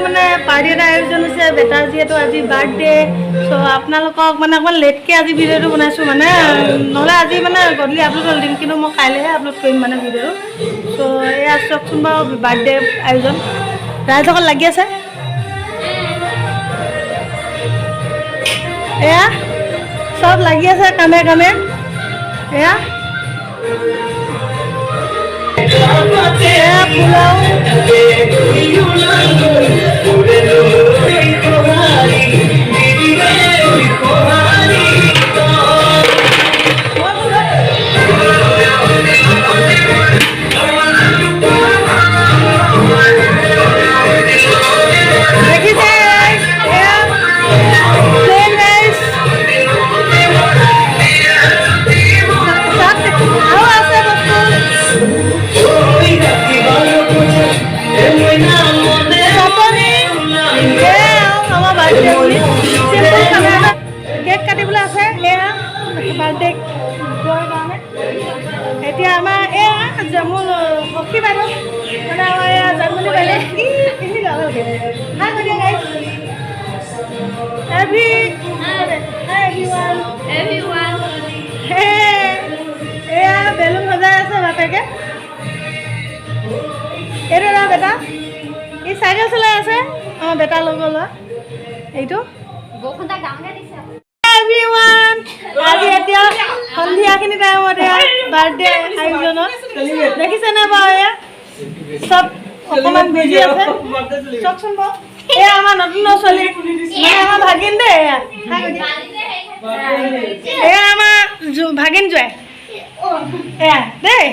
মানে পাৰ্টি এটা আয়োজন হৈছে বেটাৰ যিহেতু আজি বাৰ্থডে চ' আপোনালোকক মানে অকণমান লেটকৈ আজি ভিডিঅ'টো বনাইছোঁ মানে নহ'লে আজি মানে গধূলি আপলোড কৰি দিম কিন্তু মই কাইলৈহে আপলোড কৰিম মানে ভিডিঅ'টো চ' এয়া চাওকচোন বাৰু বাৰ্থডে আয়োজন ৰাইজ অকল লাগি আছে এয়া চব লাগি আছে কামে কামে এয়া পোলাও কেক কাটিবলৈ আছে এয়া বাৰ্থডে বয়ৰ কাৰণে এতিয়া আমাৰ এয়া মোৰ সখী বাইদেউ মানে আমাৰ এয়া জন্মনি বাইদেউ কি পিন্ধি যাব হাই বাইদেউ গাইছ everyone এয়া বেলুন সজাই আছে বাপেকে এইটো না বেটা এই চাইকেল চলাই আছে আমাৰ বেটাৰ লগত লোৱা এইটো everyone আজি এতিয়া সন্ধিয়াখিনি টাইমত এয়া বাৰ্থডে আয়োজনত দেখিছেনে বাৰু এয়া চব অকণমান বিজি আছে চাওকচোন বাৰু এয়া আমাৰ নতুন ছোৱালী মানে আমাৰ ভাগিন দে এয়া আমাৰ ভাগিন জোৱাই এয়া দেই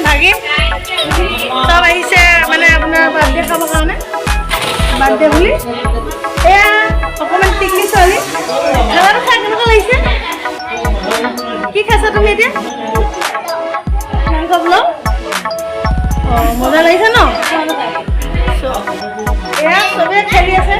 ভাগি সব আহিছে মানে আপোনাৰ বাৰ্থডে খাবৰ কাৰণে বাৰ্থডে বুলি এয়া অকণমান টিকলি ছোৱালী খানাটো খাই কেনেকুৱা লাগিছে কি খাইছা তুমি এতিয়া মাংস পোলাও অঁ মজা লাগিছে ন এয়া চবে খেলি আছে